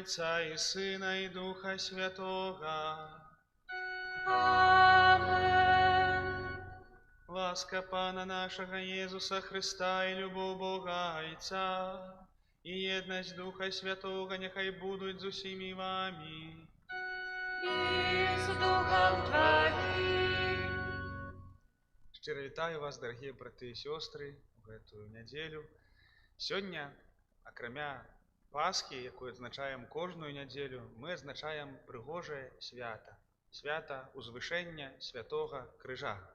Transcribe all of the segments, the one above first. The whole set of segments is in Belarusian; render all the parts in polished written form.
Отца и Сына и Духа Святого. Амен. Ласка Пана нашего Иисуса Христа и любов Бога Отца и едность Духа Святого нехай будуть з усіми вами. И с Духом Твоим. Щиро вітаю вас, дорогі брати і сестри, в эту неділю. Сьогодні, акрамя Пасхи, яку відзначаємо кожну неділю, ми відзначаємо пригоже свята. Свята узвишення Святого Крижа.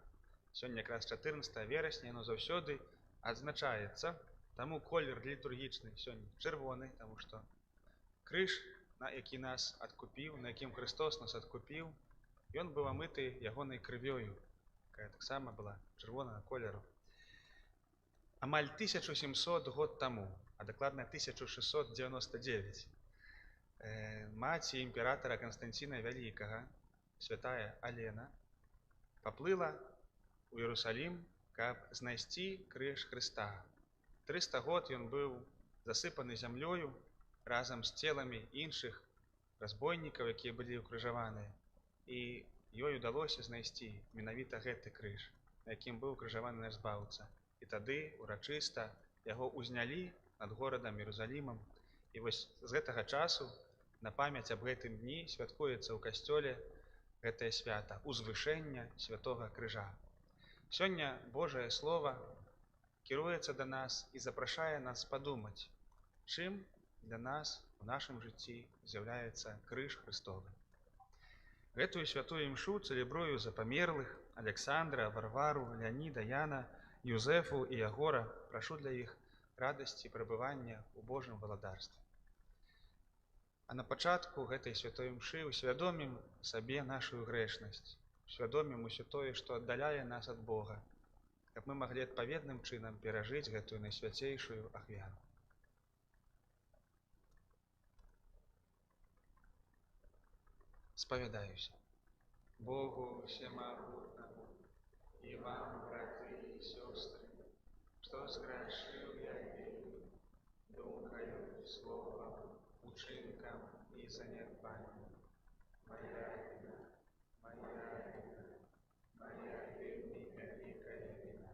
Сьогодні якраз 14 вересня, воно завсюди відзначається. Тому колір літургічний сьогодні червоний, тому що криж, який нас відкупив, на яким Христос нас відкупив, він був омитий ягоною кров'ю, яка так само була червоного кольору. Амаль 1700 год тому, а докладно 1699, маці імператора Константина Великого, святая Алена, поплыла у Иерусалим, каб знайсці крыж Христа. 300 год ён быў засыпаны зямлёю разам з целамі іншых разбойнікаў, якія былі ўкрыжаваныя. І ёй удалося знайсці менавіта гэты крыж, на якім быў укрыжаваны наш збаўца. І тады урачыста яго ўзнялі над горадам Іерусалімам. І вось з гэтага часу на памяць аб гэтым дні святкуецца ў касцёле гэтае свята узвышэння Святога Крыжа. Сёння Божае Слово кіруецца да нас і запрашае нас падумаць, чым для нас у нашым жыцці з'яўляецца крыж Христовы. Гэтую святую імшу цэлебрую за памерлых Александра, Варвару, Леаніда, Яна, Юзефу і Ягора. Прашу для іх радасці пребывання ў Божым валадарстве. А на пачатку гэтай святой імшы усвядомім сабе нашу грэшнасць, усвядомім усё тое, што аддаляе нас ад Бога, каб мы маглі адпаведным чынам перажыць гэтую найсвяцейшую ахвяру. Спавядаюся. Богу всемогутному и вам, браты и сестры, что сгрешил я верю, думкою, словом, учинком и занятанием. Моя вина, великая вина.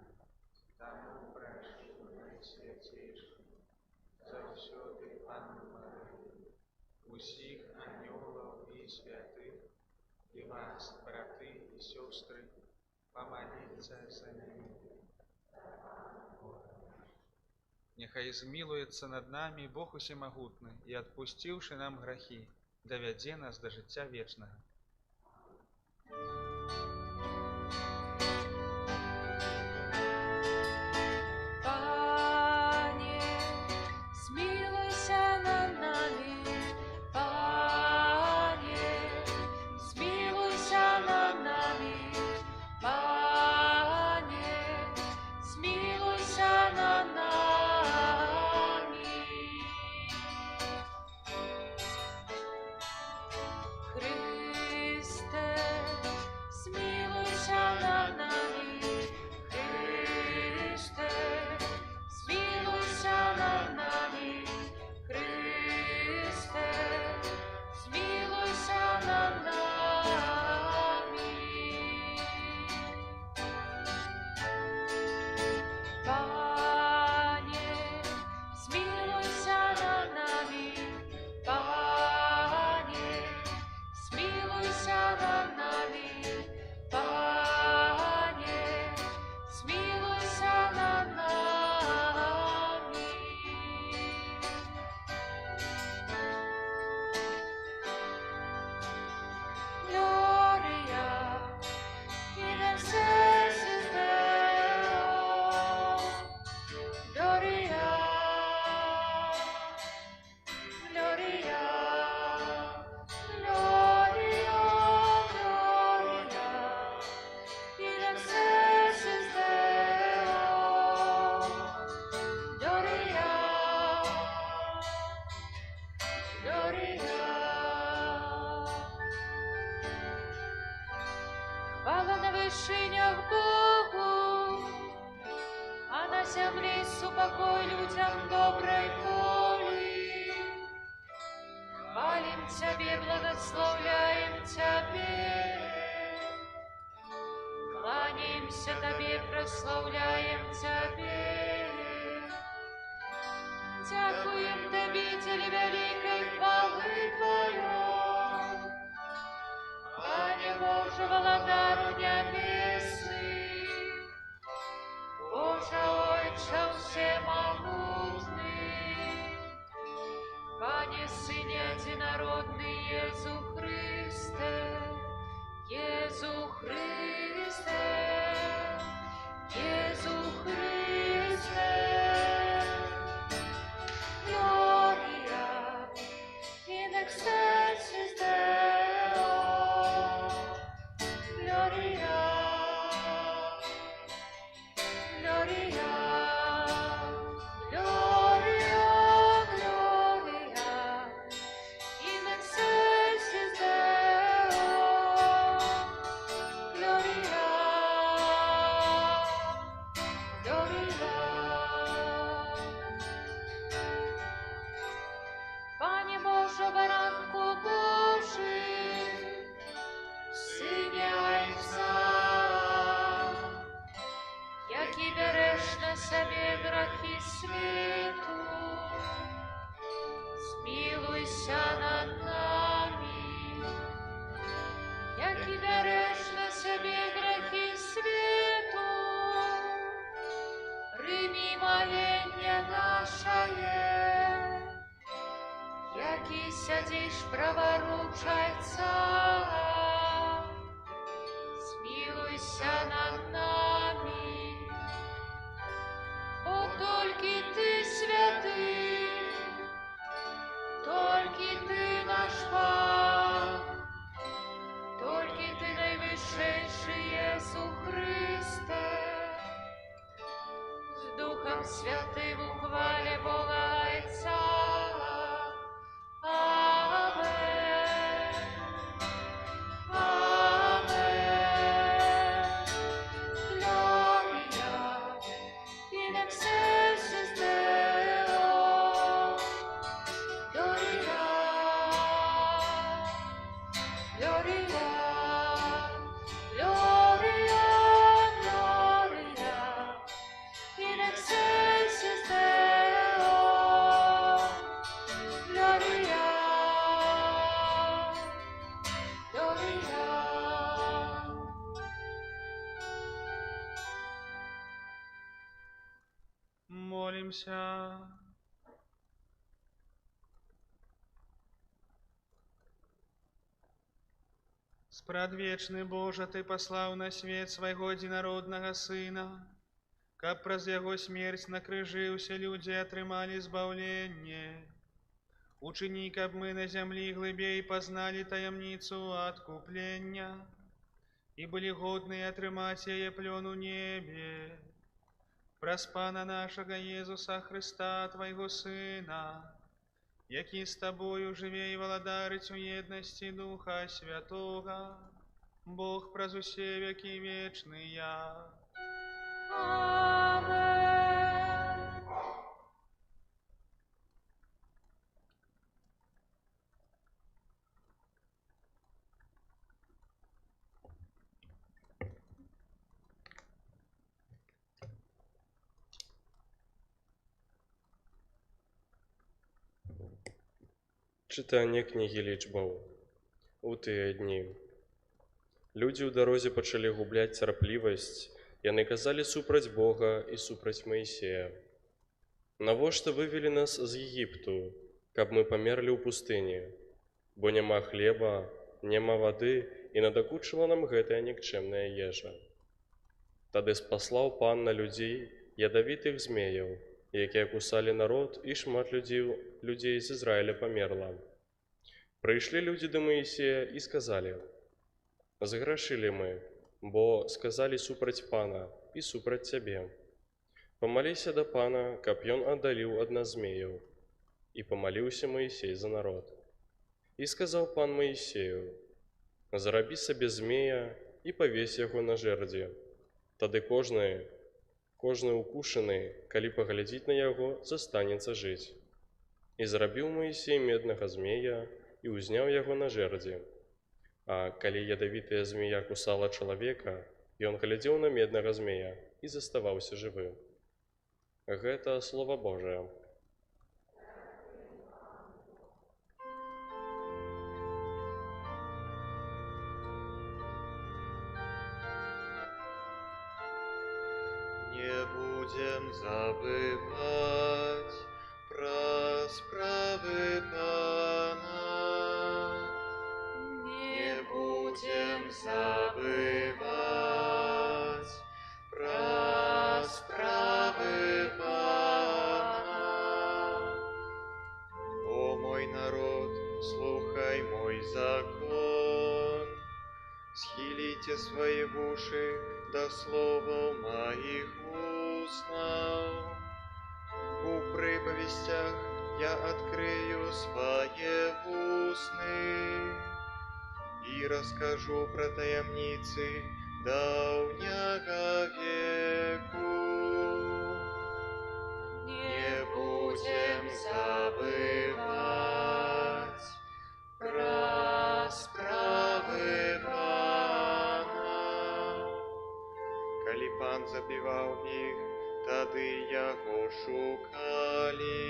Тому прошу найсвятейший, завсёды Анну Марию, усіх ангелов и святых, и вас, браты и сестры, помолиться за ними. Нехай змилуется над нами Бог усемогутный и, отпустивший нам грехи, доведе нас до життя вечного. Хвала на вершинях Богу, а на землі супокой людям доброй воли. Хвалим Тебе, благословляем Тебе. Кланяемся Тебе, прославляем Тебе. Дякуем Тебе, великой хвалы Твоей. Пане Боже, владару небесный, Боже, Отче всемогутный, Пане Сыне единородный Иису Христе, Иису Христе, Иису Христе. Gloria in excelsis Deo. Gloria, Gloria, Gloria, Gloria in excelsis Deo. Gloria, Gloria. Пане Боже, баранку Божий, Сине Отця, які береш на себе грехи світу, змилуйся над нами, які береш на себе грехи світу, прийми моління наше, які сядеш праворуч Отця, змилуйся над нами, бо тільки Ти святий, тільки Ти наш Пан, тільки Ти найвищий Єсу Христе, з Духом Святим у хвалі Бога Отця. Amen. Amen. Gloria in excelsis Deo. Gloria, Gloria, Gloria, Gloria in excelsis Deo. Gloria, Gloria. Молимся. Спрадвечны Боже, Ты послаў на свет свайго единороднага Сына, каб праз Яго смерць на крыжы ўсе людзі атрымалі збаўленне. Учыні, каб мы на зямлі глыбей пазналі таямніцу адкуплення і былі годныя атрымаць яе плён у небе. Праз Пана нашага Езуса Христа, Твайго Сына, які з Табою жыве і валадарыць у еднасці Духа Святога, Бог праз усе векі вечныя. Amen. Чытанне кнігі лічбаў. У тыя дні людзі ў дарозе пачалі губляць цярплівасць, яны казалі супраць Бога і супраць Маісея. Навошта вывелі нас з Егіпту, каб мы памерлі ў пустыні, бо няма хлеба, няма вады і надакучыла нам гэтая нікчэмная ежа. Тады спаслаў Пан на людзей ядавітых змеяў, якія кусалі народ, і шмат людзей з Ізраіля памерла. Прыйшлі людзі да Маісея і сказалі: «Зграшылі мы, бо сказалі супраць Пана і супраць Цябе. Памаліся да Пана, каб ён аддаліў ад нас змеяў». І памаліўся Маісей за народ. І сказаў Пан Маісею: «Зарабі сабе змея і павесь яго на жэрдзе. Тады кожны укушаны, калі паглядзіць на яго, застанецца жыць». І зрабіў Маісей меднага змея і ўзняў яго на жэрдзе. А калі ядавітая змея кусала чалавека, ён глядзеў на меднага змея і заставаўся жывым. Гэта Слова Божае. Не будем забывать про справы Пана. Не будем забывать про справы Пана. О мой народ, слухай мой закон, схилите свои уши до слова моих устнов. У приповестях я открою свои устны и расскажу про таямницы давнего веку. Не будем забывать про справы Пана. Калі Пан забіваў іх, тады яго шукалі,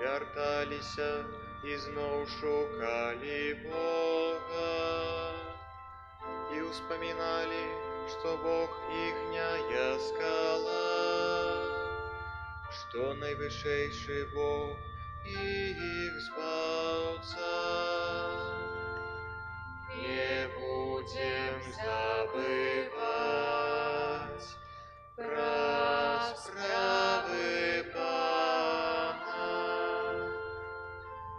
вярталіся і зноў шукалі Бога і ўспаміналі, што Бог іхняя скала, што найвышэйшы Бог і іх збаўца. Не будем забывать про справы Пана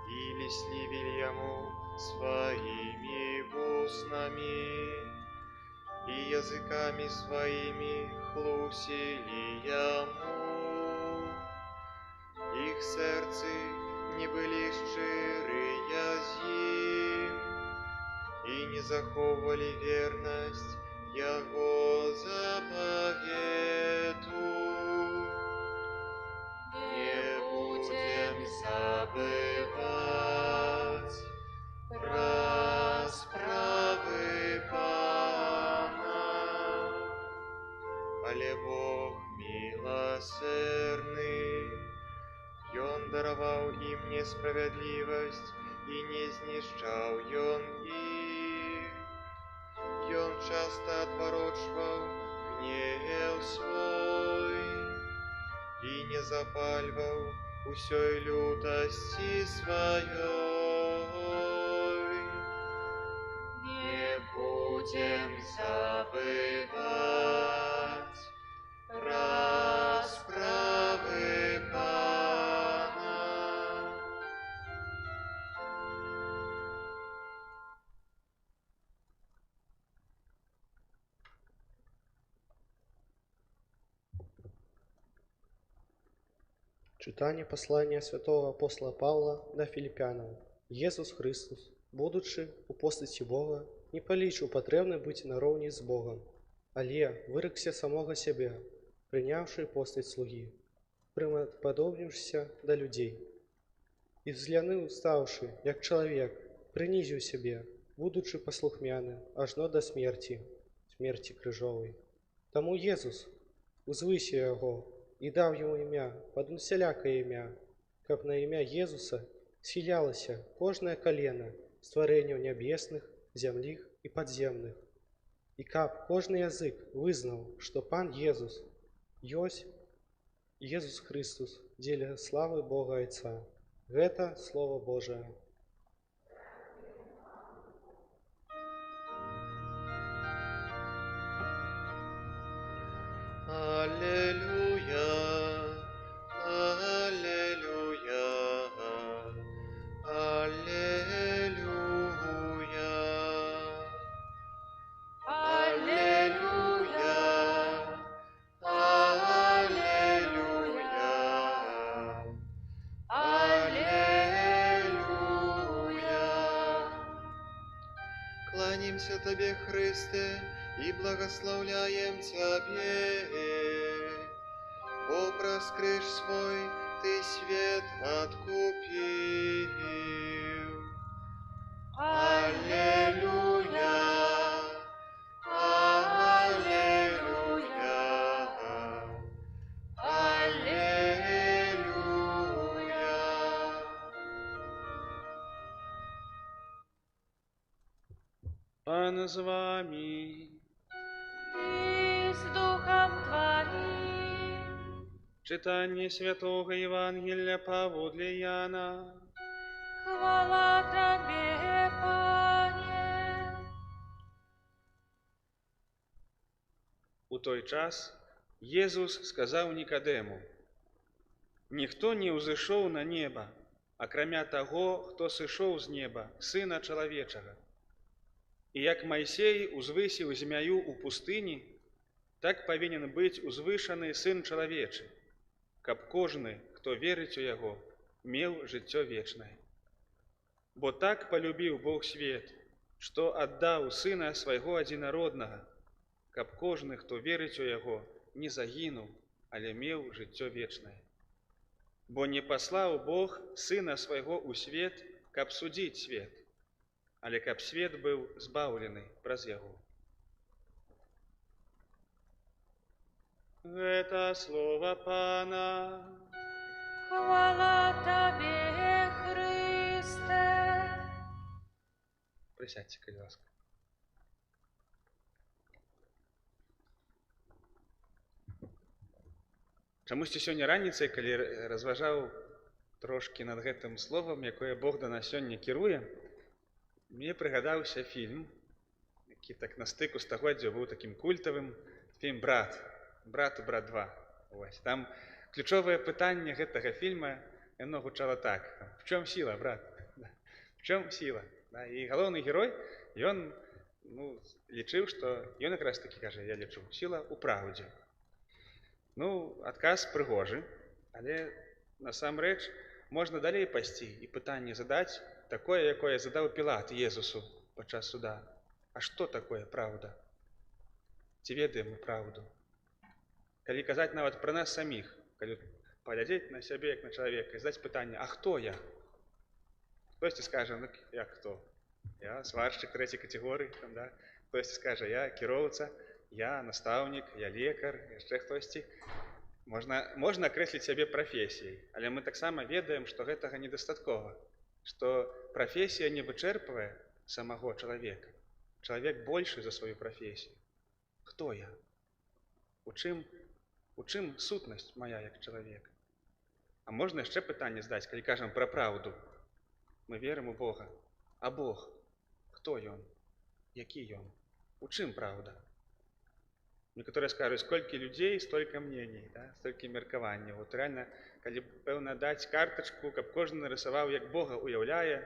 и льстивили ему своими устнами и языками своими хлусили ему. Их сердцы не были шчырыя з ім и не заховывали верность Яго заповеду. Не будем забывать про справы Пана, але Бог милосердный, Ён дараваў ім несправядлівасць і не знішчаў Ён іх. Ён часто отворачваў гнев свой и не запальваў усёй лютасці сваёй. Не будем забывать про справы Пана. Читание послания святого апостола Павла до Филиппянам. Иисус Христос, будучи у постаці Бога, не полічив потребне бути наровні з Богом, але вирекся самого себе, прийнявши постать слуги, приподобнившися до людей. И взглянув, ставши, як чоловік, принизив себе, будучи послухмяним, аж до смерти, смерти крижовой. Тому Ісус узвысив його и дав ему имя, под усялякое имя, как на имя Иисуса схилялося кожное колено створению небесных, земных и подземных. И как кожный язык вызнал, что Пан Иисус есть Иисус Христос, деля славы Бога Отца. Это Слово Божие. Аллилуйя, аллилуйя, аллилуйя, аллилуйя, аллилуйя, аллилуйя. Кланяемся Тебе, Христе, и благословляем Тебе. О, проскрышь свой, Ты свет откупил. Аллилуйя, Аллилуйя, Аллилуйя. Пан з вами. и с Духом Твоим. Читание Святого Евангелия Павла Яна. Хвала Тебе, Пане. У той час Єсус сказав Нікодему: «Ніхто не ўзышоў на неба, акрамя таго, хто сышоў з неба, Сына Чалавечага. І як Майсей узвысіў змяю ў пустыні, так павінен быць узвышаны Сын Чалавечы, каб кожны, хто верыць у Яго, меў жыццё вечнае. Бо так полюбіў Бог свет, што аддаў Сына свайго адзінароднага, каб кожны, хто верыць у Яго, не загінуў, але меў жыццё вечнае. Бо не паслаў Бог Сына свайго ў свет, каб судзіць свет, але каб свет быў збаўлены праз Яго». Гэта слова Пана. Хвала Тебе, Христе. Присядьте, калі ласка. Чамусьці сёння раніцай, калі разважаў трошкі над гэтым словам, якое Бог да нас сёння кіруе, мне прыгадаўся фільм, які так на стыку стагоддзяў быў такім культавым, фільм «Брат», «Брат і брат 2». Вось. Там ключовае пытанне гэтага фільма, яно гучала так: «В чём сила, брат? В чём сила?» І галоўны герой, ён лічыў, што ён якраз такі кажа: «Я лічу, сила ў праўдзе». Адказ прыгожы, але насамрэч можна далей пайсці і пытанне задаць такое, якое задаў Пілат Езусу падчас суда: «А што такое праўда? Ці ведаем мы праўду?» Калі казаць нават пра нас саміх, калі паглядзець на сябе як на чалавека і задаць пытанне: «А хто я?» Хтосьці скажа: «Як хто? Я сваршчык трэцяй катэгорыі». Хтосьці скажа: «Я кіроўца, я настаўнік, я лекар», яшчэ хтосьці. Можна акрэсліць сябе прафесіяй, але мы таксама ведаем, што гэтага недастаткова, што прафесія не вычэрпвае самого чалавека. Чалавек большы за сваю прафесію. Хто я? У чым сутнасць мая як чалавека? А можна яшчэ пытанне задаць, калі кажам пра праўду. Мы верым у Бога. А Бог? Хто Ён? Які Ён? У чым праўда? Некаторыя скажуць: «Сколькі людзей, столькі мнений, столькі меркаванняў». Вот рэальна, калі пэўна даць картачку, каб кожны нарысаваў, як Бога уяўляе,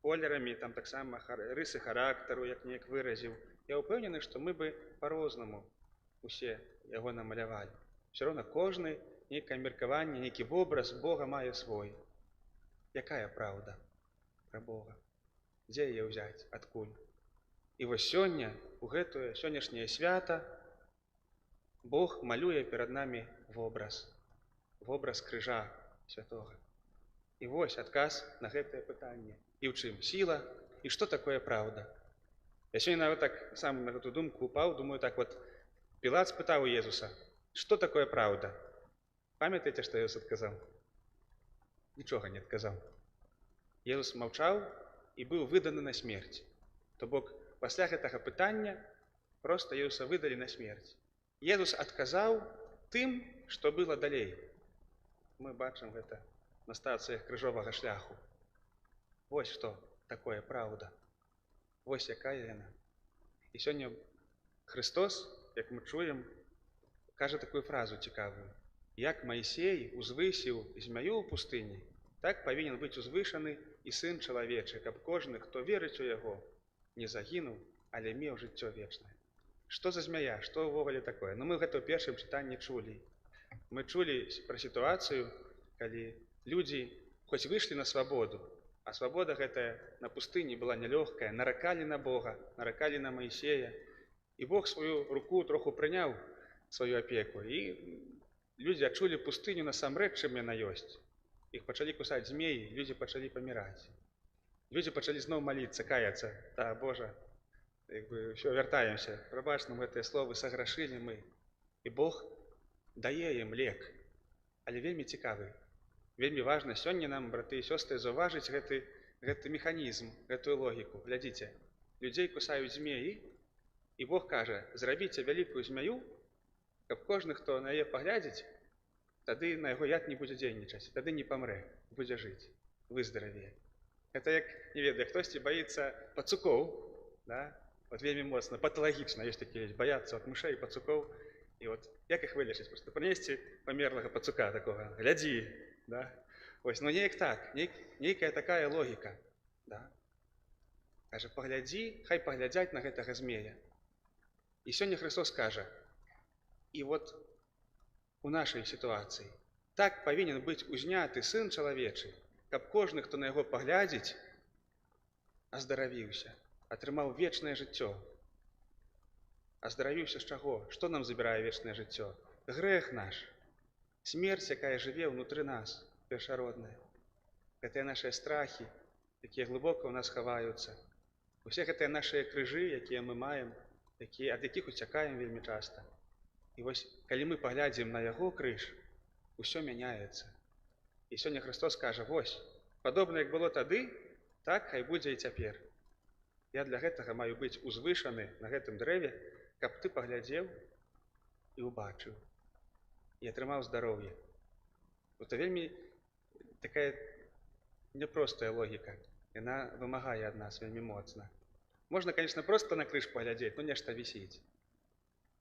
колерамі, там таксама рысы характару, як неяк выразіў, я ўпэўнены, што мы бы па-рознаму усе яго намалявалі. Усё роўна кожны нейкае меркаванне, нейкі вобраз Бога мае свой. Якая праўда пра Бога? Дзе яе ўзяць? Адкуль? І вось сёння, у гэтае сённяшняе свята, Бог малюе перад намі вобраз крыжа святога. І вось адказ на гэтае пытанне: і ў чым сіла, і што такое праўда? Я сёння нават так сам на гэту думку упаў, думаю так вот: Пілат спытаў у Езуса: «Што такое праўда?» Памятаеце, што Езус адказаў? Нічога не адказаў. Езус маўчаў і быў выданы на смерць. То бок, пасля гэтага пытання проста Езуса выдалі на смерць. Езус адказаў тым, што было далей. Мы бачым гэта на стацыях крыжовага шляху. Вось што такое праўда. Вось якая яна. І сёння Христос, як мы чуем, кажа такую фразу цікавую: «Як Майсей узвысіў змяю ў пустыні, так павінен быць узвышаны і Сын Чалавечы, каб кожны, хто верыць у Яго, не загінуў, але меў жыццё вечнае». Што за змяя? Што ўвогуле такое? Мы гэта ў першым чытанні чулі. Мы чулі пра сітуацыю, калі людзі хоць выйшлі на свабоду, а свабода гэтая на пустыні была нялёгкая, наракалі на Бога, наракалі на Майсея, і Бог сваю руку троху прыняў сваю апеку, і людзі адчулі пустыню насамрэч, чым яна ёсць. Іх пачалі кусаць змеі, людзі пачалі паміраць. Людзі пачалі зноў маліцца, каяцца. Да, Божа, як бы ўсё, вяртаемся. Прабач нам гэтыя словы, саграшылі мы. І Бог дае ім лек. Але вельмі цікавы. Вельмі важна сёння нам, браты і сёстры, заўважыць гэты механізм, гэтую логіку. Глядзіце, людзей кусаюць змеі, і Бог кажа, зрабіце вялікую змяю, каб кожны, хто на яе паглядзіць, тады на яго яд не будзе дзейнічаць, тады не памрэ, будзе жыць, выздаравее. Гэта як, не ведаю, хтосьці баіцца пацукоў, да? Вот вельмі моцна, паталагічна, ёсць такія, баяцца от мышэй, пацукоў, і вот як іх вылечыць? Просто прынесці памерлага пацука такога, глядзі, да? Ось, ну неяк так, нейкая такая логіка, да? Кажа, паглядзі, хай паглядзяць на гэтага змея. І сёння Христос кажа, і вот у нашай сітуацыі так павінен быць узняты Сын чалавечы, каб кожны, хто на яго паглядзіць, аздаравіўся, атрымаў вечнае жыццё. Аздаравіўся з чаго? Што нам забірае вечнае жыццё? Грэх наш, смерць, якая жыве ўнутры нас, першародная. Гэтыя нашыя страхі, якія глыбока ў нас хаваюцца. Усе гэтыя нашыя крыжы, якія мы маем, ад якіх уцякаем вельмі часта. І вось, калі мы паглядзім на яго крыж, усё мяняецца. І сёння Христос кажа, вось, падобна як было тады, так хай будзе і цяпер. Я для гэтага маю быць узвышаны на гэтым дрэве, каб ты паглядзеў і ўбачыў, і атрымаў здароўе. Гэта вельмі такая няпростая логіка. Яна вымагае ад нас вельмі моцна. Можна, конечно, просто на крыж паглядзець, ну нешта вісіць.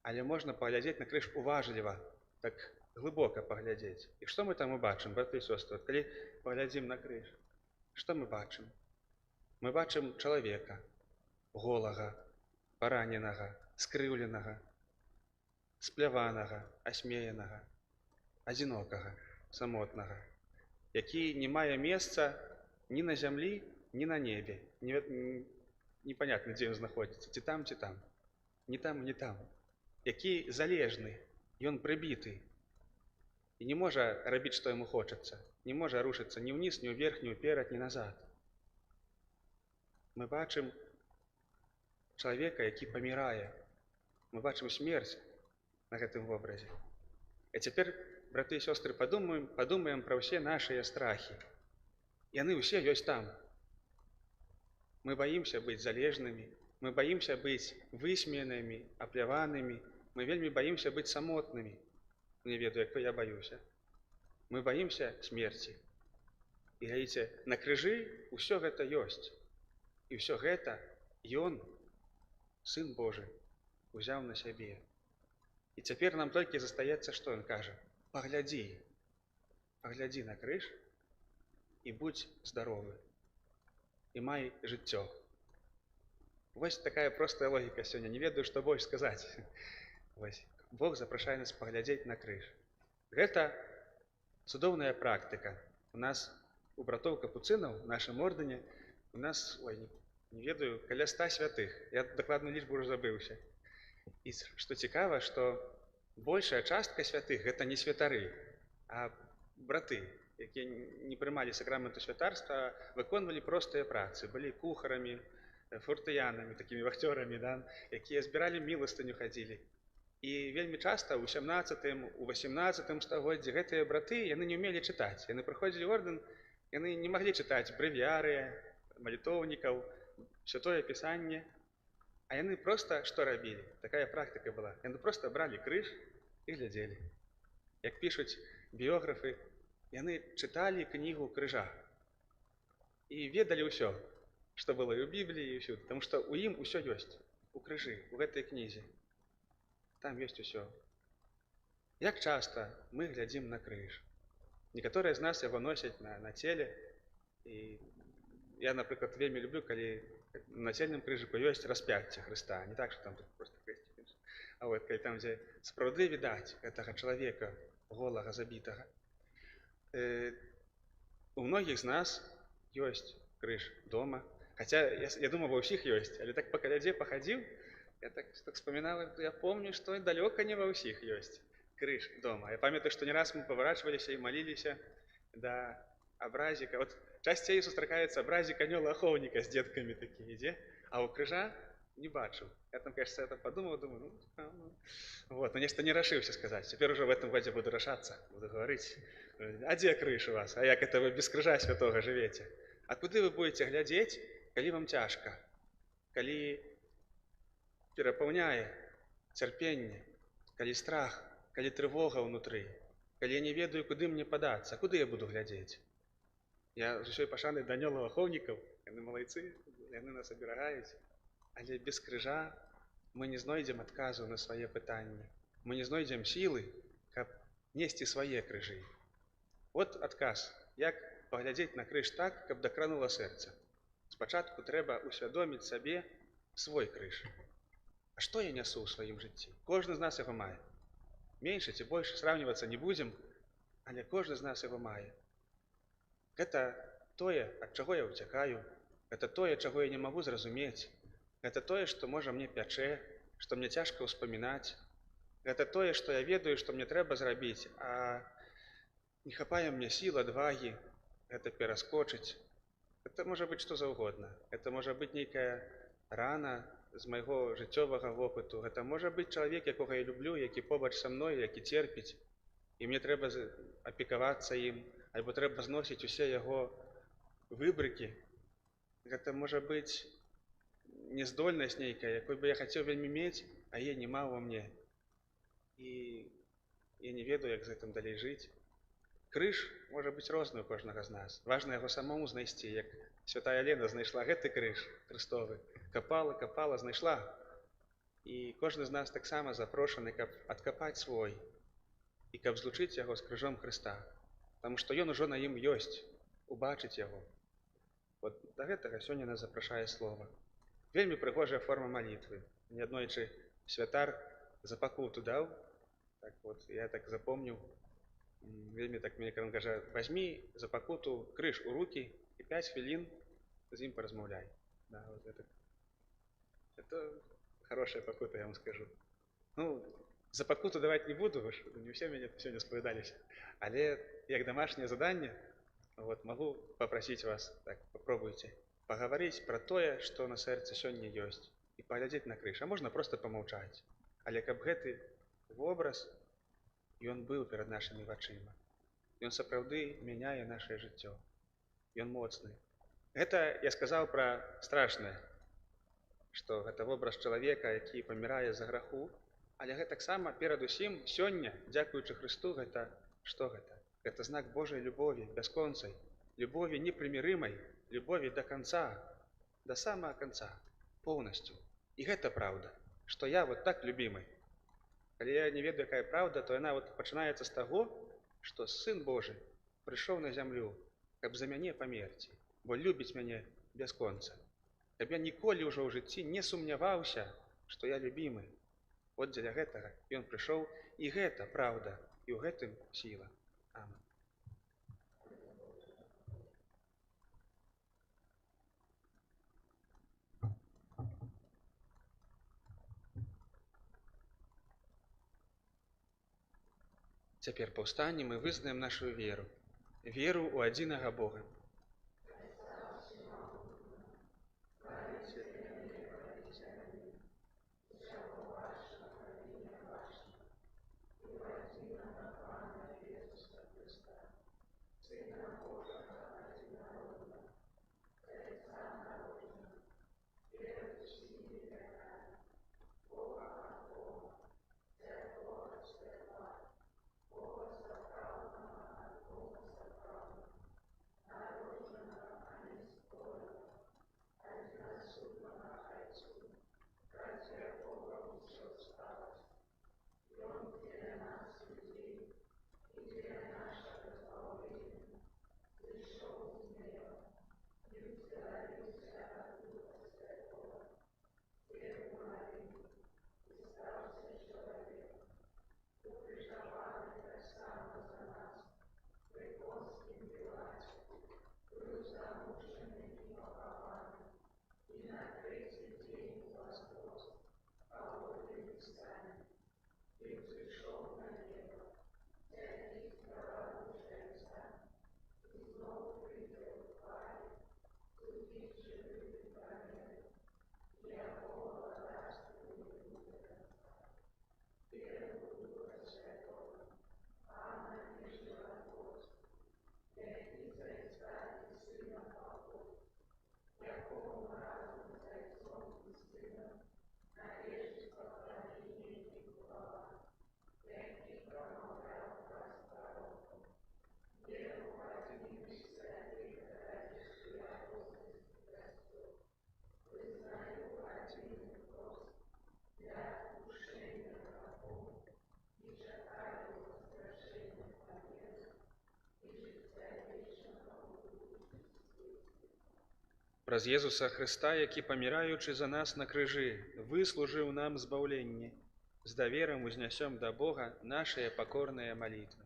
Але можна паглядзець на крыж уважліва, так глыбока паглядзець. І што мы там убачым, браты і сёстры? Калі паглядзім на крыж, што мы бачым? Мы бачым чалавека, голага, параненага, скрыўленага, спляванага, асмеянага, адзінокага, самотнага, які не мае месца ні на зямлі, ні на небе. Непонятно, дзе ён знаходзіцца, ці там, ці там. Ні там, ні там. Які залежны, ён прыбіты. І не можа рабіць, што яму хочацца. Не можа рушыцца ні ўніз, ні ўверх, ні ўперад, ні назад. Мы бачым чалавека, які памірае. Мы бачым смерць на гэтым вобразе. А цяпер, браты і сёстры, падумаем пра ўсе нашыя страхі. Яны ўсе ёсць там. Мы баімся быць залежнымі, мы баімся быць высмеянымі, апляванымі, мы вельмі баімся быць самотнымі. Не ведаю, як я баюся. Мы баімся смерці. І глядзіце, на крыжы ўсё гэта ёсць. І ўсё гэта ён, Сын Божы, узяў на сябе. І цяпер нам толькі застаецца, што ён кажа? Паглядзі на крыж і будзь здаровы. І май жыццё. Вось такая простая логіка сёння. Не ведаю, што больш сказаць. Вось. Бог запрашае нас паглядзець на крыж. Гэта цудоўная практыка. У нас, у братоў капуцынаў, у нашым ордэне, у нас, не ведаю, каля 100 святых. Я дакладную лічбу ўжо забыўся. І што цікава, што большая частка святых гэта не святары, а браты, якія не прымалі сакраменту святарства, выконвалі простыя працы, былі кухарамі, фортыянамі, такімі вахцёрамі, да, якія збіралі міластыню, хадзілі. І вельмі часта ў 17-м, у 18-м стагоддзі гэтыя браты, яны не ўмелі чытаць. Яны прыходзілі ў ордэн, яны не маглі чытаць брэвіярыя, малітоўнікаў, святое пісанне. А яны проста што рабілі? Такая практыка была. Яны проста бралі крыж і глядзелі. Як пішуць біёграфы, яны чыталі кнігу крыжа і ведалі ўсё, што было і ў Бібліі, і ўсюды, таму што ў ім усё ёсць, у крыжы, у гэтай кнізе. Там ёсць усё. Як часта мы глядзім на крыж? Некаторыя з нас яго носяць на целе, і я, напрыклад, вельмі люблю, калі на цельным крыжыку ёсць распяцце Хрыста, не так, што там проста крэсціць, а вот калі там, дзе сапраўды відаць гэтага чалавека голага, забітага. У многіх з нас ёсць крыж дома, хаця я думаю, ва ўсіх ёсць, але так па калядзе пахадзіў, я так вспамінаў, я помню, што далёка не ва ўсіх ёсць крыж дома. Я памятаю, што не раз мы паварачваліся і маліліся да абразіка. От часцей сустракаецца абразік анёла-ахоўніка з дзеткамі такі ідзе, а ў крыжа не бачыў. Я там, кажется, это подумал, думаю, вот, но нечто не решился сказать. Теперь уже в этом году буду решаться, буду говорить, а где крыш у вас? А як это вы без крыжа святого живете? А куды вы будете глядеть, коли вам тяжко, коли перапаўняе цярпенне, коли страх, коли трывога внутри, коли я не ведаю, куды мне падацца, куды я буду глядзець? Я з усёй пашанай да анёлаў-ахоўнікаў, яны малайцы, яны нас аберагаюць. Але без крыжа мы не знойдзем адказу на свае пытанні. Мы не знойдзем сілы, каб несці свае крыжы. От адказ, як паглядзець на крыж так, каб дакранула сэрца. Спачатку трэба усвядоміць сабе свой крыж. А што я нясу ў сваім жыцці? Кожны з нас яго мае. Менш ці больш сравнівацца не будзем, але кожны з нас яго мае. Гэта тое, ад чаго я ўцякаю, гэта тое, чаго я не магу зразумець. Гэта тое, што можа мне пячэ, што мне цяжка ўспамінаць. Гэта тое, што я ведаю, што мне трэба зрабіць, а не хапае мне сіл, адвагі гэта пераскочыць. Гэта можа быць што заўгодна. Гэта можа быць нейкая рана з майго жыццёвага вопыту. Гэта можа быць чалавек, якога я люблю, які побач са мной, які церпіць. І мне трэба апекавацца ім, альбо трэба зносіць усе яго выбрыкі. Гэта можа быць нездольнасць нейкая, якой бы я хацеў вельмі мець, а яе няма ва мне. І я не ведаю, як з гэтым далей жыць. Крыж можа быць розны ў кожнага з нас. Важна яго самому знайсці, як святая Лена знайшла гэты крыж хрыстовы. Капала, капала, знайшла. І кожны з нас таксама запрошаны, каб адкапаць свой і каб злучыць яго з крыжом Хрыста. Таму што ён ужо на ім ёсць, убачыць яго. Вот да гэтага сёння нас запрашае слова. Вельмі прыгожая форма малітвы. Мне аднойчы святар за пакуту даў. Так вот, я так запомніў. Вельмі так мне кажа, возьми за пакуту крыж у руки і 5 хвілін з ім паразмаўляй. Да, вот это хорошая пакута, я вам скажу. Ну, за пакуту даваць не буду, вы ж не ўсе мяне сёння спавядаліся. Але як дамашняе заданне, вот, могу попросить вас, так, попробуйте, поговорить про тое, што на сэрцы сёння ёсць, і паглядзець на крыж, а можна просто помаўчаць. Але каб гэты вобраз, ён быў перад нашымі вачыма. Ён сапраўды мяняе нашае жыццё. Ён моцны. Гэта я сказаў пра страшнае, што гэта вобраз чалавека, які памірае за граху, але гэтаксама перадусім сёння, дзякуючы Хрысту, гэта што гэта? Гэта знак Божай любові, бясконцай, любові непрымірымай, любові до конца, до самого конца, полностью. И гэта правда, что я вот так любимый. Калі я не ведаю, якая правда, то яна вот пачынаецца з таго, што Сын Божий прыйшоў на зямлю, каб за мяне памерці, бо любіць мяне бясконца. Каб я ніколі ўжо ў жыцці не сумняваўся, што я любімы. От дзеля гэтага ён прыйшоў, і гэта правда, і ў гэтым сіла. Амин. Цяпер паўстанем і вызнаем нашу веру. Веру ў адзінага Бога. Праз Езуса Христа, які, паміраючы за нас на крыжы, выслужыў нам збаўленне, з даверам узнясём да Бога нашыя пакорныя малітвы.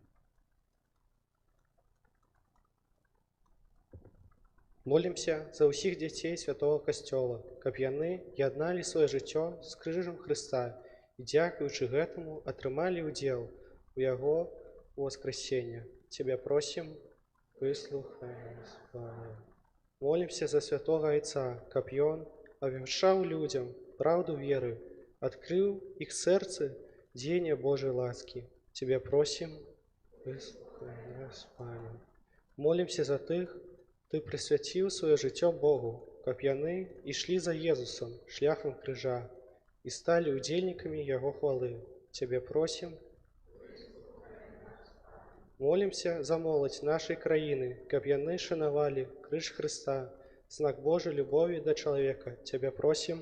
Молімся за ўсіх дзяцей святого Касцёла, каб яны ядналі сваё жыццё з крыжам Хрыста і, дзякуючы гэтаму, атрымалі ўдзел у яго воскресення. Цябе просім, выслухай нас, Пане. Молімся за святого Айца, каб ён абвяшчаў людзям праўду веры, адкрыў іх сэрцы дзеяння Божай ласкі. Цябе просім, выслухай нас, Пане. Молімся за тых, Ты прысвяціў сваё жыццё Богу, каб яны ішлі за Езусам шляхам крыжа і сталі ўдзельнікамі яго хвалы. Цябе просім. Молімся за моладзь нашай краіны, каб яны шанавалі крыж Хрыста, знак Божай любові да чалавека. Цябе просім.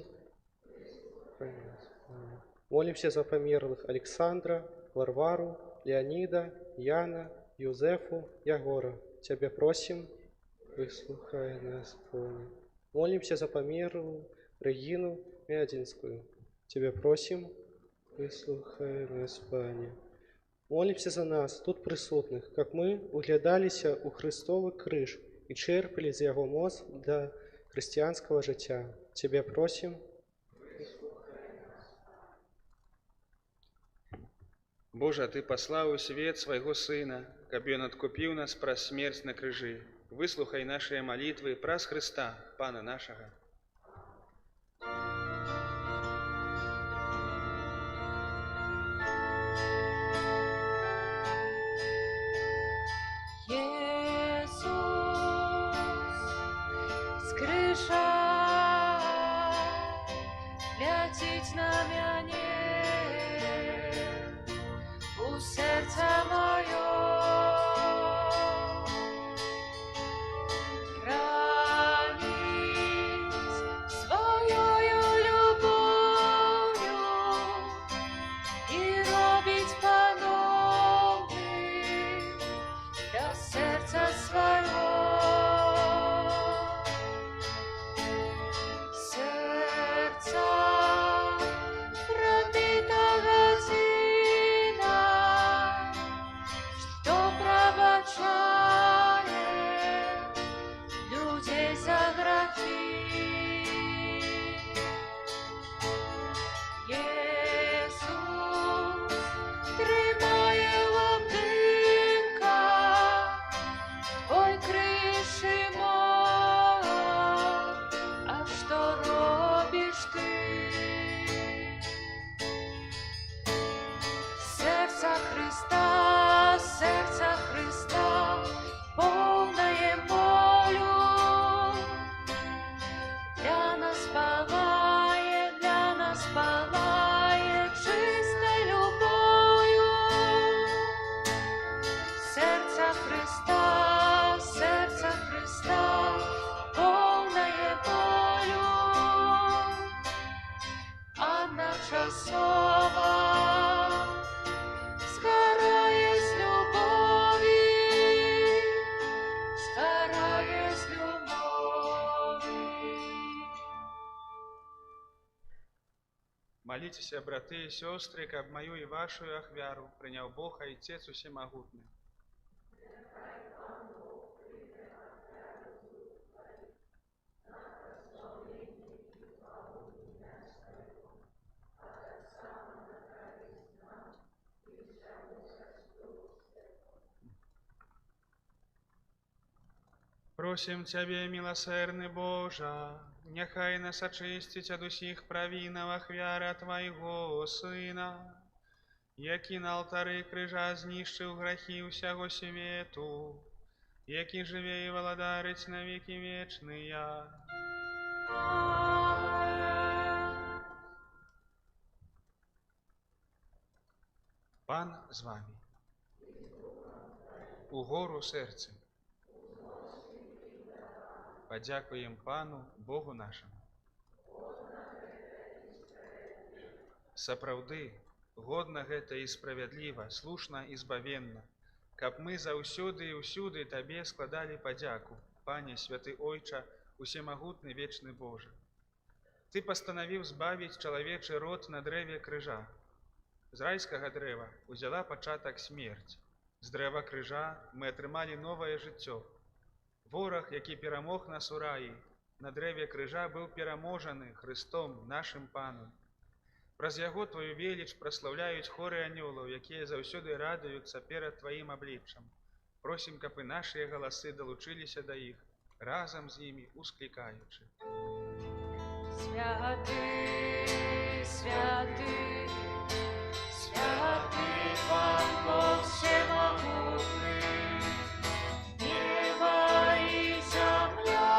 Молімся за памерлых Александра, Варвару, Леаніда, Яна, Юзефу, Ягора. Цябе просім. Выслухай нас, Пане. Молімся за памерлую Рэгіну Мядзінскую. Цябе просім. Выслухай нас, Пане. Молімся за нас, тут прысутных, каб мы углядаліся ў Христовы крыж і чэрпалі з яго моц для хрысціянскага жыцця. Цябе просім. Божа, Ты паслаў у свет свайго Сына, каб Ён адкупіў нас праз смерць на крыжы. Выслухай нашыя малітвы праз Хрыста, Пана нашага. Ляціць на мяне у сэрца маё, раніць сваёю любоўю і робіць пановым для сэрца свайго. Моліцеся, браты і сёстры, каб маю і вашую ахвяру прыняў Бог Айцец усемагутны. Просім Цябе, міласэрны Божа, няхай нас ачысціць ад усіх правінаў ахвяра Твайго Сына, які на алтары крыжа знішчыў грахі ўсяго свету, які жыве і валадарыць на векі вечныя. Пан з вамі. Угору сэрцы. Падзякуем Пану, Богу нашаму. Сапраўды, годна гэта і справядліва, слушна і збавенна, каб мы заўсёды і ўсюды Табе складалі падзяку, Пане, святы Ойча, усемагутны вечны Божа. Ты пастанавіў збавіць чалавечы род на дрэве крыжа. З райскага дрэва узяла пачатак смерць. З дрэва крыжа мы атрымалі новае жыццё. Вораг, які перамог нас у раі, на дрэве крыжа быў пераможаны Христом, нашым Панам. Праз яго твою веліч праслаўляюць хоры анёлаў, якія заўсёды радуюцца перад тваім абліччам. Просім, каб і нашыя галасы далучыліся да іх, разам з імі усклікаючы. Святы, святы, святы Пан Бог всемогутный, небо и земля,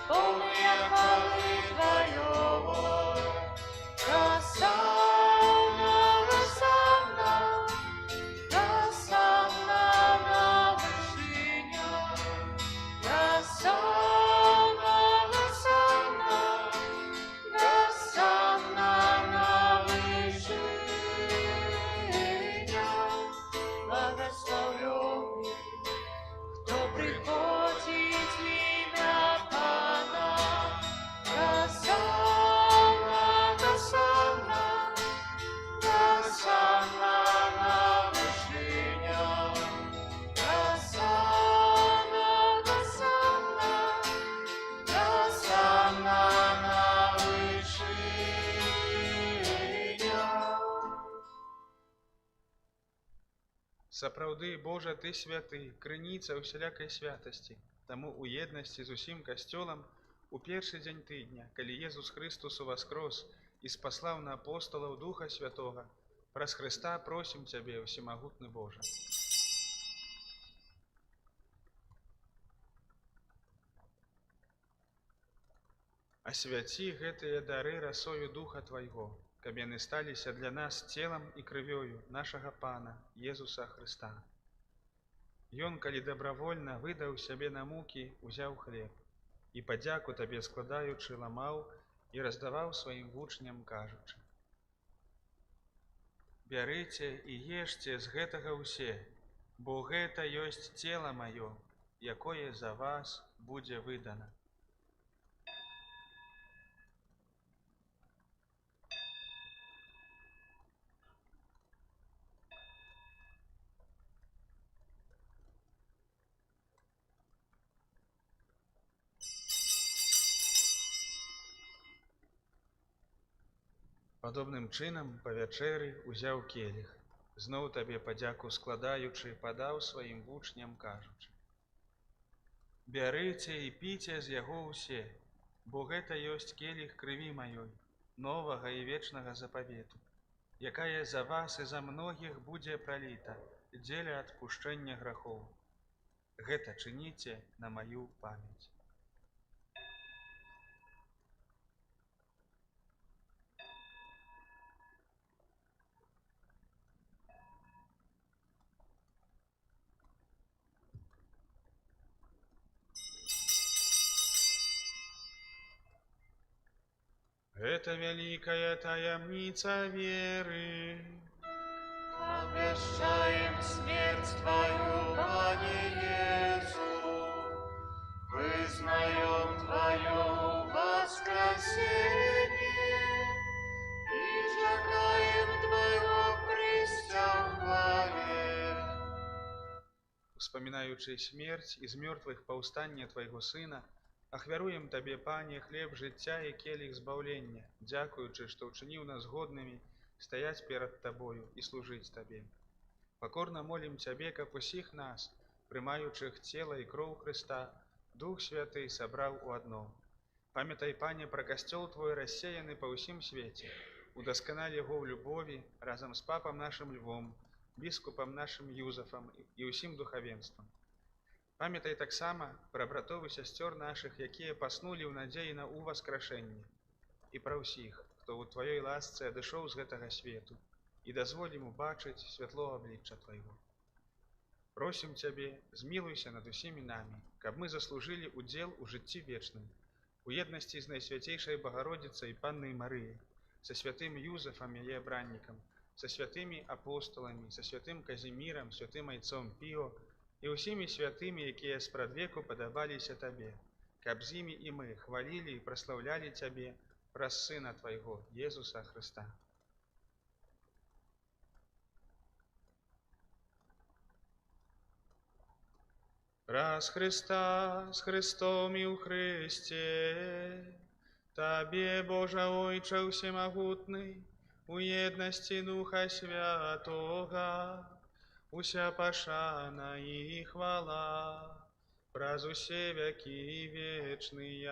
полные хвалы Твоего. Госанна, госанна, госанна на вышинях, госанна, госанна, госанна на вышинях. Благословен, кто приходит в имя Пана. Госанна, госанна, госанна на вышинях, госанна, госанна, госанна на вышинях. Сапраўды, Божа, Ты святы, крыніца усялякай святасці. Таму у еднасці з усім касцёлам у першы дзень тыдня, калі Езус Христус уваскрос і спаслаў на апостолаў Духа Святога, праз Христа просім Цябе, усемагутны Божа. Асвяці гэтыя дары расою Духа Твайго, каб яны сталіся для нас целам і крывёю нашага Пана Езуса Христа. Ён, калі дабравольна выдаў сябе на мукі, узяў хлеб і падзяку Табе складаючы ламаў і раздаваў сваім вучням, кажучы: «Бярыце і ешце з гэтага ўсе, бо гэта ёсць цела маё, якое за вас будзе выдана». Падобным чынам па вячэры узяў келіх, зноў Табе падзяку складаючы, падаў сваім вучням, кажучы: «Бярыце і піце з яго ўсе, бо гэта ёсць келіх крыві маёй, новага і вечнага запавету, якая за вас і за многіх будзе праліта дзеля адпушчэння грахоў. Гэта чыніце на маю памяць». Гэта вялікая таямніца веры. Обещаем смерть Твою, Пане Иису, вызнаем Твое воскресение и чекаем Твоего престяхвале. Успамінаючы смерць і з мёртвых паўстання Твайго Сына, ахвяруем Табе, Пане, хлеб жыцця і келіх збаўлення, дзякуючы, што ўчыніў нас годнымі стаяць перад Табою і служыць Табе. Пакорна молім Цябе, каб усіх нас, прымаючых цела і кроў Хрыста, Дух Святы сабраў у адно. Памятай, Пане, пра касцёл Твой рассеяны па ўсім свеце, удасканаль яго ў любові разам з папам нашым Львом, біскупам нашым Юзафам і ўсім духавенствам. Памятай таксама пра братоў і сясцёр нашых, якія паснулі ў надзеі на ўваскрашэнне, і пра ўсіх, хто ў Тваёй ласцы адышоў з гэтага свету, і дазволь ім убачыць святло аблічча Твайго. Просім Цябе, змілуйся над усімі намі, каб мы заслужылі удзел у жыцці вечным, у еднасці з Найсвяцейшай Багародзіцай Паннай Марыяй, са святым Юзафам, яе абраннікам, са святымі апостоламі, са святым Казімірам, святым айцом Піо і ўсімі святымі, якія спрадвеку падабаліся Табе, каб з імі і мы хвалілі і праслаўлялі Цябе праз Сына Твайго, Езуса Хрыста. Праз Христа, з Христом і ў Христе, Табе, Божа Ойче Всемогутный, у єдності Духа Святого, уся пашана і хвала, праз усе веки вечные.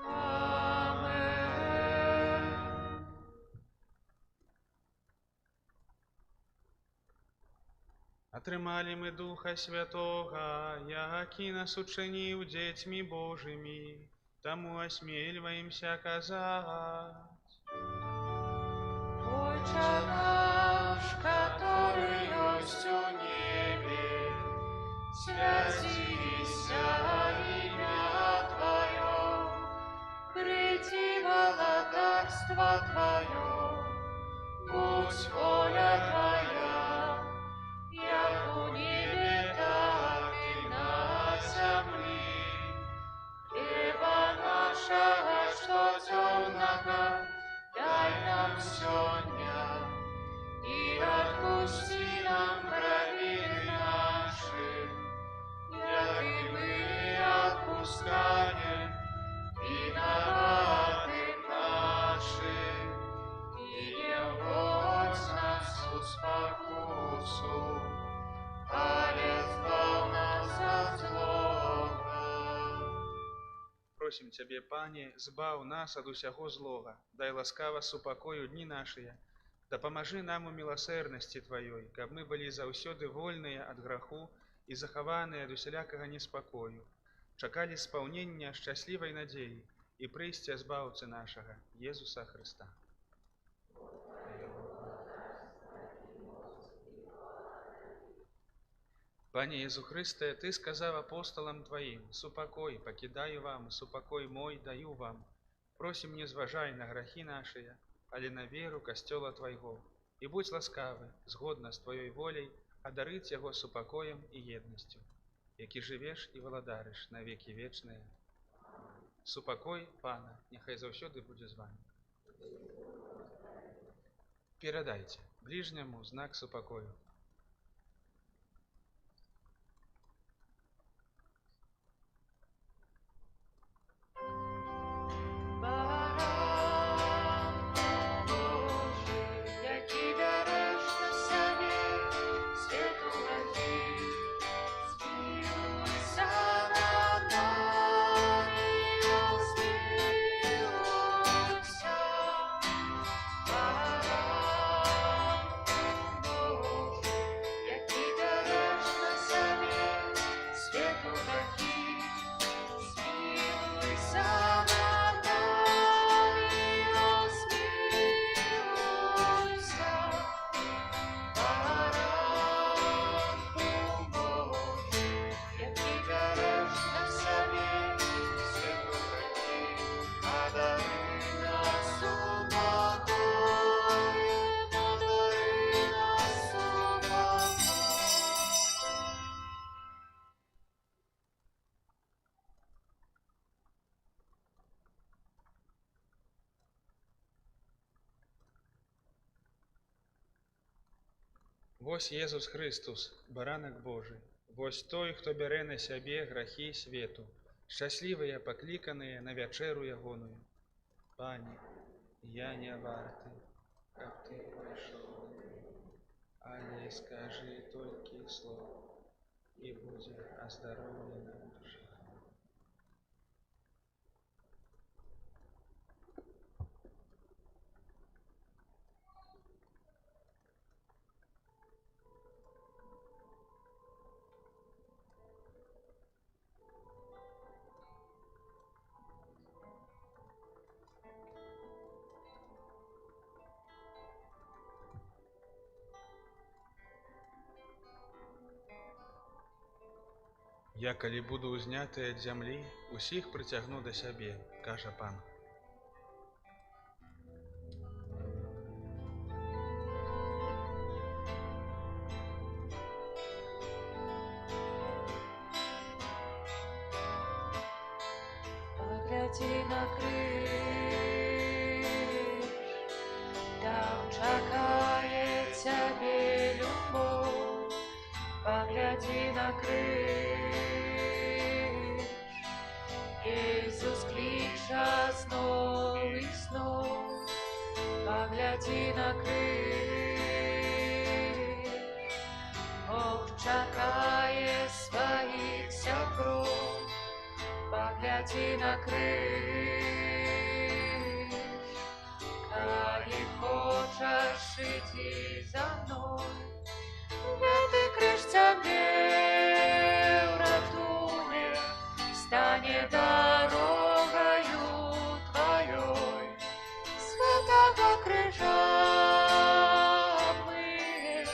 Амен. Атрымалі мы Духа Святого, які нас учиніў дзецьмі Божымі, таму осмельваемся казаць. Отче наш, который есть у небе, святися имя Твое, приди володарство Твое, будь воля Твоя, як у небе, так и на земле. Хлеба нашего штодневного дай нам сегодня, и отпусти нам провины наши, як и мы отпускаем виноватым нашим, и не вводь нас в спокусу, але избав нас от злого. Просім Цябе, Пане, збаў нас ад усяго злога, дай ласкава супакою дні нашыя, дапамажы нам у міласэрнасці Тваёй, каб мы былі заўсёды вольныя ад граху і захаваныя ад усялякага неспакою, чакалі спаўнення шчаслівай надзеі і прыйсця збаўцы нашага, Езуса Хрыста. Пане Езу Христе, Ты сказав апостолам Твоим: «Супокой покидаю вам, супокой мой даю вам». Просим, не зважай на грахи наши, але на веру костела Твоего, и будь ласкавы, згодно с Твоей волей, одарить его супокоем и едностью, які живеш и владариш на веки вечные. Супокой Пана, нехай заўсёды будзе з вами. Передайте ближнему знак супокою. Вось Езус Христус, баранак Божий, вось той, хто бярэ на сябе грахі свету, шчаслівыя пакліканыя на вячэру ягоную. Пане, я не варты, каб Ты прыйшоў, але скажы толькі слово, і будзе аздароўлена душа. Я, калі буду ўзняты ад зямлі, усіх прыцягну да сябе, кажа Пан. погляді на криш, там чекає тебе любов, погляді на криш. Ісус кличе знов і знов, погляді на криш. Бог чекає своїх сябров, погляді на криш. Коли хочеш іти за мною, Святий криш тебе врятує, стане дорогою твоєю. Святого крижа обмиє,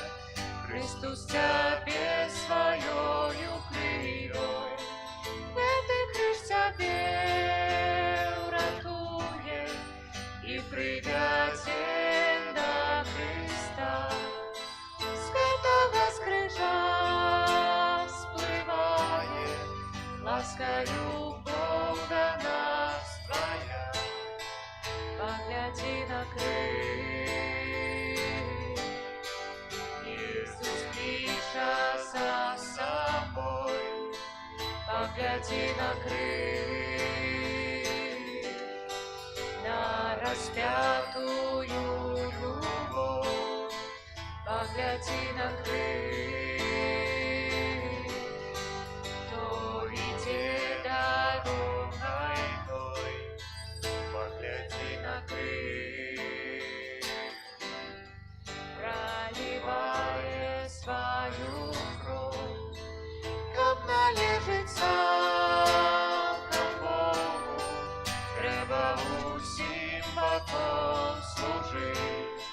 Христос тебе своєю кривою. Святий криж тебе врятує і прив'яже до Христа. Святого з крижа спливає, ласка, любов до нас твоя. Погляді на криш. Ісус кличе за собою, погляді на криш. На распятую любов, погляді на криш. То йде дорогой той, погляді на криш. Проливає свою кров, как належить цілком Богу. Треба усім боком служить,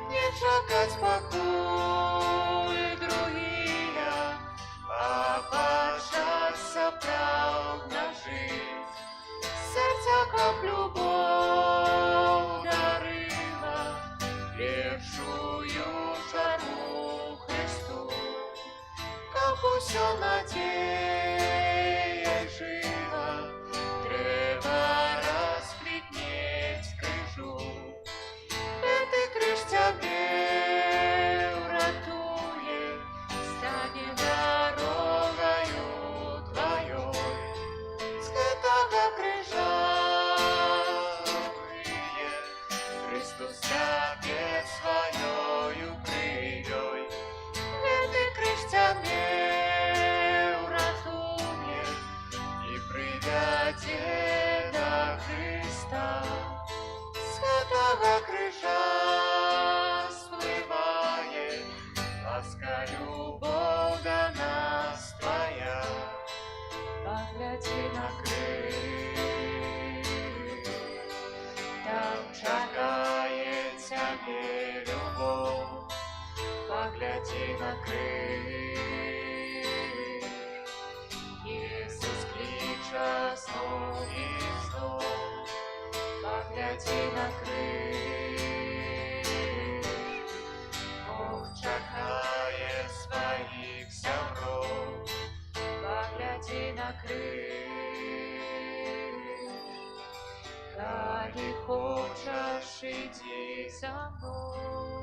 не чекать покой другие, а початься правда жить. Сердце как любовь дарила, лепшую жару Христу, как усё надея жива, треба расквітнеть крижу. Святий криж тебе врятує, стане дорогою твоєю. Святого крижа обмиє, Христос тебе своєю кривою. Святий криж тебе врятує і прив'яже до Христа. Святого крижа спливає, ласка, любов до нас твоя. Погляді на криш, там чекає тебе любов, погляді на криш. Ісус кличе знов і знов, погляді на криш. Бог чекає своїх сябров, погляді на криш. Коли хочеш іти за мною.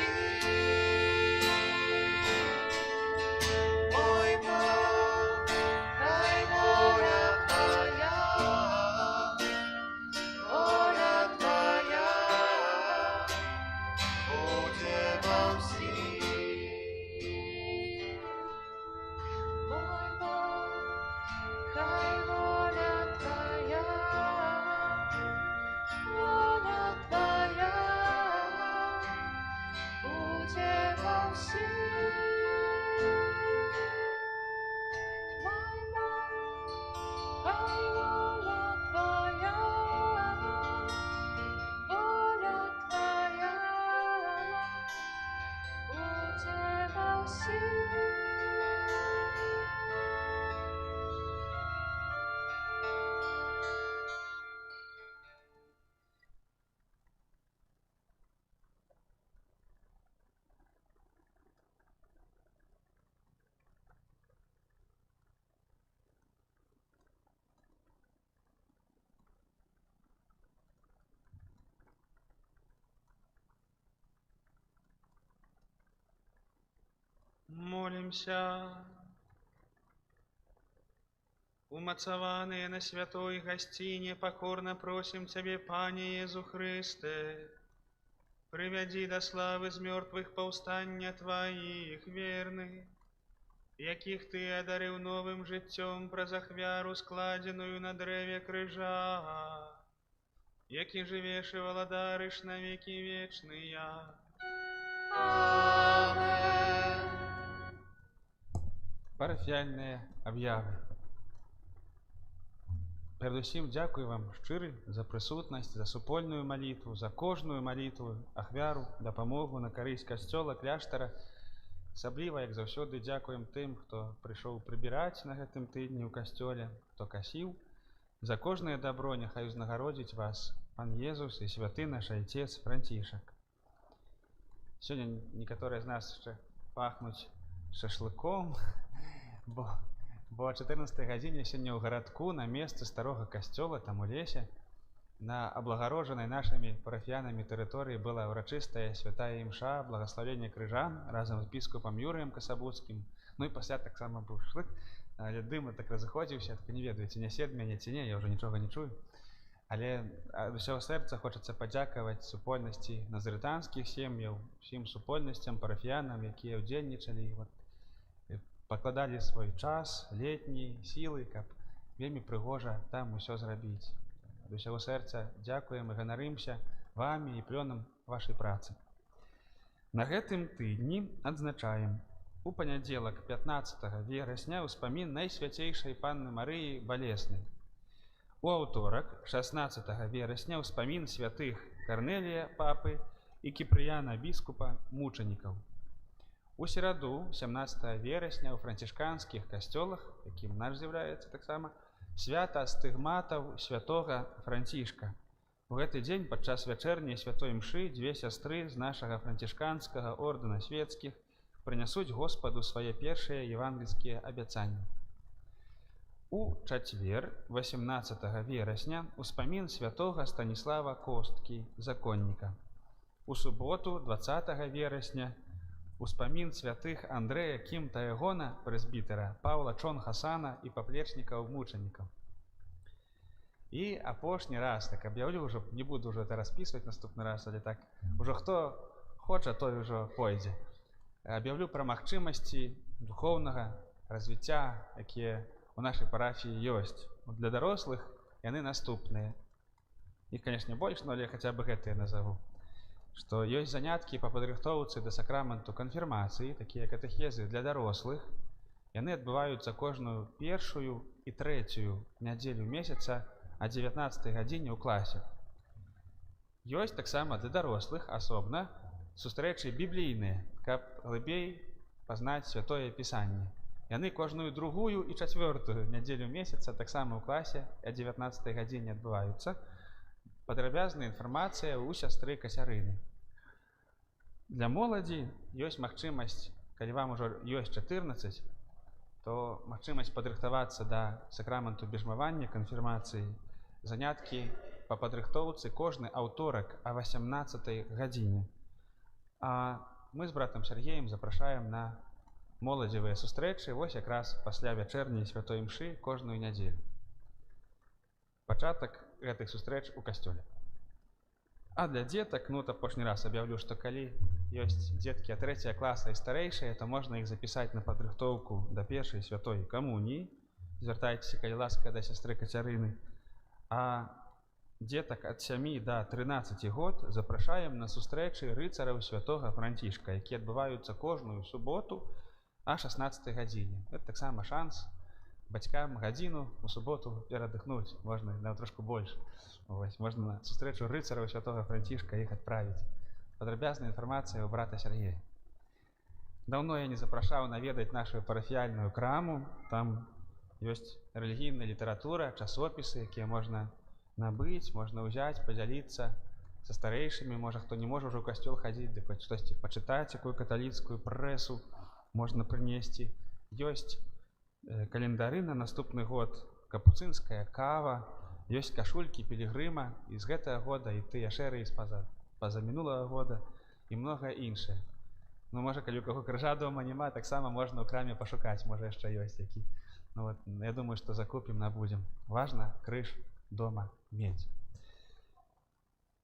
всіх. Мой Бог, хай воля Твоя, воля Твоя буде во всіх. Мой Бог, хай воля Твоя, воля Твоя буде во всіх. Мой Бог, хай воля Твоя, воля Твоя буде во всіх. Молимся. Умацаванные на святой гостине, покорно просим Тебе, Пане Иисус Христе, приведи до славы из мертвых повстання Твоих верных, яких Ты одарил новым життем праз ахвяру, складеную на древе крыжа, які живеш и владариш на веки вечные. Амен. Парафіяльні об'яви. Передусім дякую вам щиро за присутність, за супольну молитву, за кожну молитву, ахвяру, допомогу на користь костьола, кляштара. Особливо, як завжди, дякуємо тим, хто прийшов прибирати на гэтым тижні у костьолі, хто косив. За кожне добро нехай узнагородить вас Пан Єсус і святий наш Отець Франтішак. Сьогодні некоторые з нас ще пахнуть шашлыком, бо о 14 године сёння ў гарадку на месцы старога касцёла, там у лесе, на облагороженной нашими парафіянамі тэрыторыі была урачыстая святая імша, благословение крыжан разом з біскупам Юрыем Касабуцкім. Ну і пасля таксама быў шашлык, але дым так разыходзіўся, так не ведаю, ці нясе ад мяне, ці не, я ўжо нічога не чую. Але ад усяго сэрца хочацца падзякаваць супольнасці назарытанскіх сем'яў, усім супольнасцям, парафіянам, якія ўдзельнічалі, пакладалі свой час, летні, сілы, каб вельмі прыгожа там усё зрабіць. Ад усяго сэрца дзякуем і ганарымся вамі і плёнам вашай працы. На гэтым тыдні адзначаем у панядзелак 15 верасня ўспамін Найсвяцейшай Панны Марыі Балеснай. У аўторак 16 верасня ўспамін святых Карнелія папы і Кіпрыяна біскупа мучанікаў. У сераду 17 верасня ў францішканскіх касцёлах, якім наш з'яўляецца таксама, свята астыгматаў святога Францішка. У гэты дзень падчас вячэрняй святой мшы дзве сястры з нашага францішканскага ордэна свецкіх прынясуць Господу свае першыя евангельскія абяцанні. У чацвер 18 верасня ўспамін святога Станіслава Косткі, законніка. У суботу 20 верасня успамін святых Андрэя Кім Таягона, прэзбітера, Паўла Чон Хасана і паплечнікаў мучанікаў. І апошні раз, так аб'яўлю, ўжо не буду ўжо это распісваць наступны раз, але так, ужо хто хоча, той ужо пойдзе. Аб'яўлю пра магчымасці духоўнага развіцця, якія у нашай парафіі ёсць. Для дарослых яны наступныя. Іх, канешне, больш, але хаця бы гэта я назову. Што ёсць заняткі па падрыхтоўцы да сакраменту канфірмацыі, такія катэхезы для дарослых. Яны адбываюцца кожную першую і трэцюю нядзелю месяца о 19 гадзіне ў класе. Ёсць таксама для дарослых асобна сустрэчы біблійныя, каб глыбей пазнаць святое пісанне. Яны кожную другую і чацвёртую нядзелю месяца таксама ў класе о 19 гадзіне адбываюцца. Падрабязная інфармацыя ў сястры Касярыны. Для моладзі ёсць магчымасць, калі вам ужо ёсць 14, то магчымасць падрыхтавацца да сакраменту бежмавання, канфірмацыі, заняткі па падрыхтоўцы кожны аўторак о 18 гадзіне. А мы з братам Сергеем запрашаем на моладзевыя сустрэчы вось якраз пасля вячэрняй святой імшы кожную нядзелю. Пачатак гэтых сустрэч у касцёле. А для дзетак, апошні раз аб'яўлю, што калі ёсць дзеткі 3 класа і старэйшыя, то можна іх запісаць на падрыхтоўку да першай святой камуніі. Звяртайцеся, калі ласка, да сястры Кацярыны. А дзетак ад 7 да 13 год запрашаем на сустрэчы рыцараў святога Францішка, якія адбываюцца кожную суботу а 16 гадзіне. Гэта таксама шанс бацькам гадзіну у суботу перадыхнуць, можна нават трошку больш. Вось, можна на сустрэчу рыцараў святога Францішка іх адправіць. Падрабязная інфармацыя ў брата Сергея. Даўно я не запрашаў наведаць нашу парафіяльную краму. Там ёсць рэлігійная літаратура, часопісы, якія можна набыць, можна ўзяць, падзяліцца са старэйшымі. Можа, хто не можа ўжо ў касцёл хадзіць, дык хоць штосьці пачытаць, якую каталіцкую прэсу можна прынесці. Ёсць календары на наступны год, капуцынская кава, ёсць кашулькі пілігрыма і з гэтага года, і тыя шэры з-паза мінулага года, і многае іншае. Можа, калі ў каго крыжа дома няма, таксама можна ў краме пашукаць, можа яшчэ ёсць які. Я думаю, што закупім, набудзем. Важна крыж дома мець.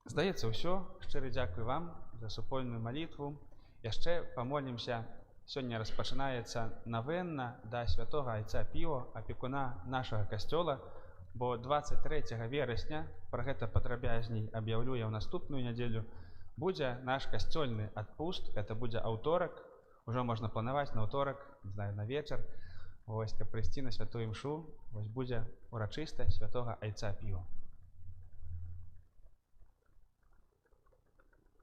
Здаецца, ўсё. Шчыры дзякуй вам за супольную малітву. Яшчэ памолімся. Сёння распачынаецца навенна да святога айца Піо, апекуна нашага касцёла, бо 23 верасня, пра гэта падрабязней аб'яўлю я ў наступную нядзелю, будзе наш касцёльны адпуст. Гэта будзе аўторак, ужо можна планаваць на аўторак, не знаю, на вечар, вось, каб прыйсці на святую імшу. Вось будзе урачыста святога айца Піо.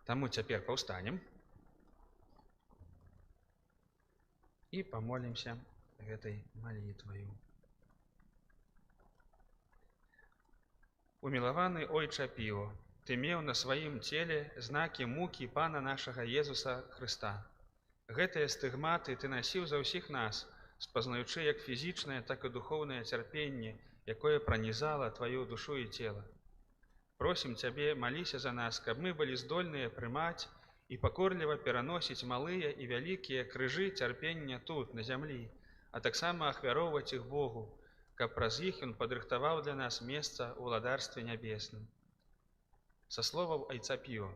Таму цяпер паўстанем і памолімся гэтай малітваю. Умілаваны Ойча Піо, ты меў на сваім целе знакі мукі Пана нашага Езуса Хрыста. Гэтыя стыгматы ты насіў за ўсіх нас, спазнаючы як фізічнае, так і духоўнае цярпенне, якое пранізала тваю душу і цела. Просім цябе, маліся за нас, каб мы былі здольныя прымаць і пакорліва пераносіць малыя і вялікія крыжы цярпення тут, на зямлі, а таксама ахвяроўваць іх Богу, каб праз іх ён падрыхтаваў для нас месца ў владарстве нябесным. Са словаў айца Піо,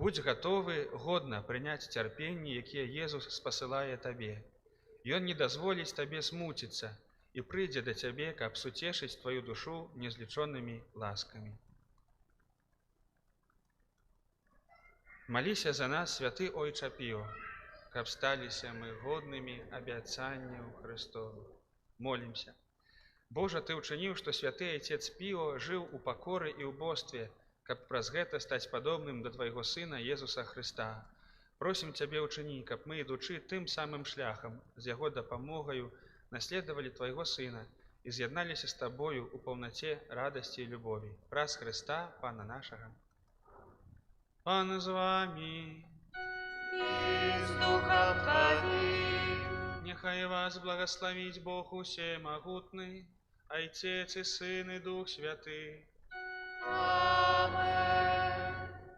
будзь гатовы годна прыняць цярпенні, якія Езус спасылае табе. Ён не дазволіць табе смуціцца і прыйдзе да цябе, каб суцешыць тваю душу незлічонымі ласкамі. Маліся за нас, святы Ойча Піо, каб сталіся мы годнымі абяцанняў Христовых. Молімся. Божа, ты ўчыніў, што святы айцец Піо жыў у пакоры і ў бостве, каб праз гэта стаць падобным да твайго сына Езуса Хрыста. Просім цябе ўчыні, каб мы, ідучы тым самым шляхам, з яго дапамогаю, наследавалі твайго сына і з'ядналіся з табою ў паўнаце радасці і любові. Праз Хрыста, Пана нашага. Пан з вамі. И с духом твоим. Нехай вас благословить Бог усемогутный, Отец и Сын и Дух Святый. Аминь.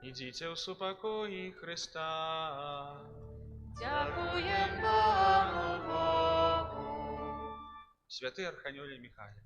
Идите в супокои Христа. Дякуем Пану Богу. Святый Архангеле Михаил.